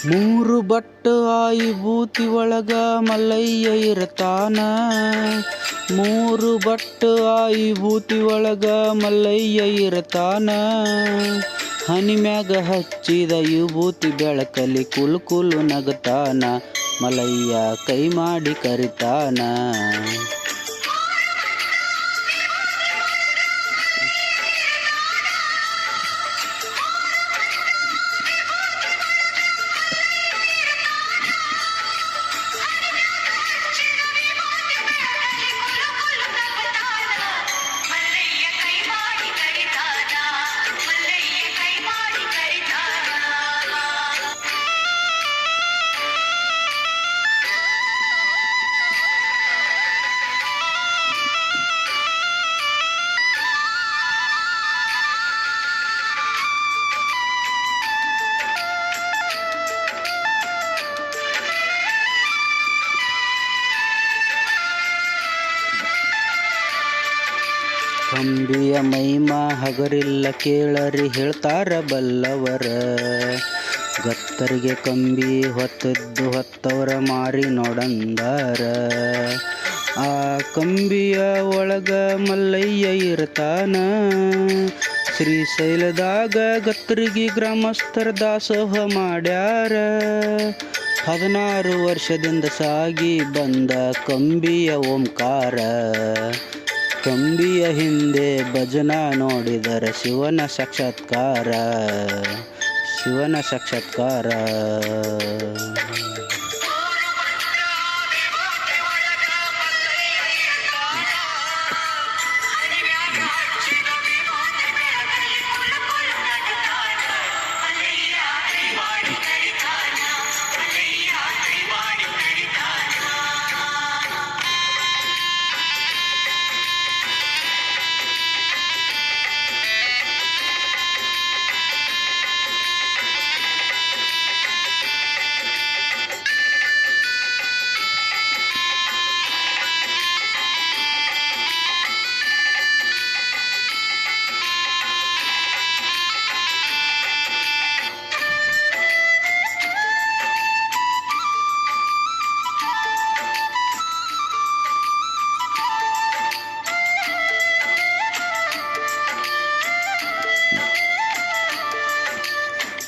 ಮೂರು ಬಟ್ಟು ಆಯಿ ಬೂತಿ ಒಳಗ ಮಲ್ಲಯ್ಯ ಇರ್ತಾನ. ಮೂರು ಬಟ್ಟು ಆಯಿ ಬೂತಿ ಒಳಗ ಮಲ್ಲಯ್ಯ ಇರ್ತಾನ. ಹನಿ ಮ್ಯಾಗ ಹಚ್ಚಿದ ವಿಭೂತಿ ಬೆಳಕಲಿ ಕುಲ್ ಕುಲ್ ನಗತಾನ. ಮಲ್ಲಯ್ಯ ಕೈ ಮಾಡಿ ಕರಿತಾನ. ಕಂಬಿಯ ಮೈಮಾ ಹಗರಿಲ್ಲ ಕೇಳರಿ ಹೇಳ್ತಾರ ಬಲ್ಲವರ. ಗತ್ತರಿಗೆ ಕಂಬಿ ಹೊತ್ತದ್ದು ಹೊತ್ತವರ ಮಾರಿ ನೋಡಂದಾರ. ಆ ಕಂಬಿಯ ಒಳಗ ಮಲ್ಲಯ್ಯ ಇರ್ತಾನ. ಶ್ರೀಶೈಲದಾಗ ಗತ್ತರಿಗೆ ಗ್ರಾಮಸ್ಥರ ದಾಸೋಹ ಮಾಡ್ಯಾರ. 16 ವರ್ಷದಿಂದ ಸಾಗಿ ಬಂದ ಕಂಬಿಯ ಓಂಕಾರ. ಕಂಬಿಯ ಹಿಂದೆ ಭಜನ ನೋಡಿದರೆ ಶಿವನ ಸಾಕ್ಷಾತ್ಕಾರ. ಶಿವನ ಸಾಕ್ಷಾತ್ಕಾರ.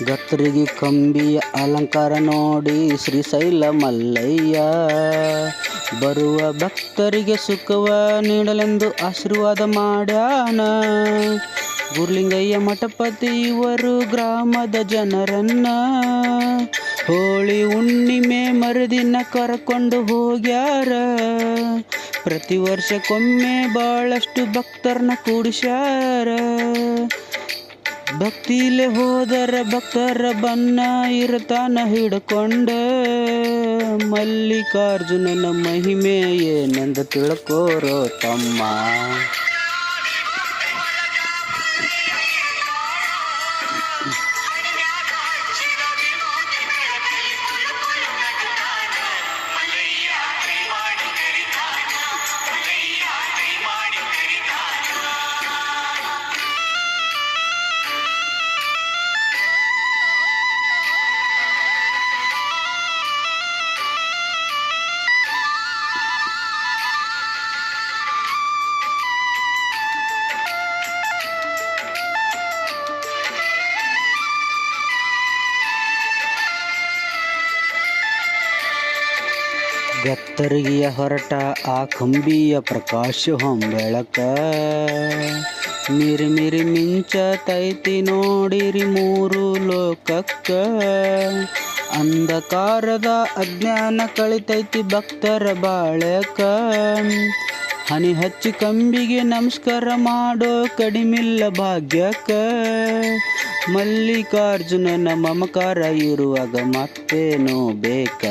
ಗತ್ತರಿಗೆ ಕಂಬಿಯ ಅಲಂಕಾರ ನೋಡಿ ಶ್ರೀಶೈಲ ಮಲ್ಲಯ್ಯ. ಬರುವ ಭಕ್ತರಿಗೆ ಸುಖವ ನೀಡಲೆಂದು ಆಶೀರ್ವಾದ ಮಾಡ್ಯಾನ. ಗುರ್ಲಿಂಗಯ್ಯ ಮಠಪತಿ ಇವರು ಗ್ರಾಮದ ಜನರನ್ನ ಹೋಳಿ ಹುಣ್ಣಿಮೆ ಮರುದಿನ ಕರ್ಕೊಂಡು ಹೋಗ್ಯಾರ. ಪ್ರತಿ ವರ್ಷಕ್ಕೊಮ್ಮೆ ಬಹಳಷ್ಟು ಭಕ್ತರನ್ನ ಕೂಡಿಸ್ಯಾರ. ಭಕ್ತಿಲೆ ಹೋದರ ಭಕ್ತರ ಬನ್ನ ಇರ್ತಾನ ಹಿಡ್ಕೊಂಡ. ಮಲ್ಲಿಕಾರ್ಜುನನ ಮಹಿಮೆ ಏನೆಂದು ತಿಳ್ಕೋರೋ ತಮ್ಮ. ಗತ್ತರಿಗೆಯ ಹೊರಟ ಆ ಕಂಬಿಯ ಪ್ರಕಾಶ ಹೊಂಬೆಳಕ. ಮಿರಿ ಮಿರಿ ಮಿಂಚ ತೈತಿ ನೋಡಿರಿ ಮೂರು ಲೋಕಕ್ಕ. ಅಂಧಕಾರದ ಅಜ್ಞಾನ ಕಳಿತೈತಿ ಭಕ್ತರ ಬಾಳಕ. ಹನಿ ಹಚ್ಚಿ ಕಂಬಿಗೆ ನಮಸ್ಕಾರ ಮಾಡೋ ಕಡಿಮಿಲ್ಲ ಭಾಗ್ಯಕ್ಕ. ಮಲ್ಲಿಕಾರ್ಜುನನ ಮಮಕಾರ ಇರುವಾಗ ಮತ್ತೇನೋ ಬೇಕ.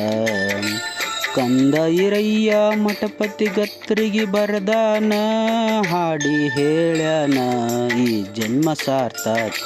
ಕಂದ ಇರಯ್ಯ ಮಠಪತಿ ಗತ್ರಿಗೆ ಬರದಾನ. ಹಾಡಿ ಹೇಳ್ಯಾನ ಈ ಜನ್ಮ ಸಾರ್ಥಕ.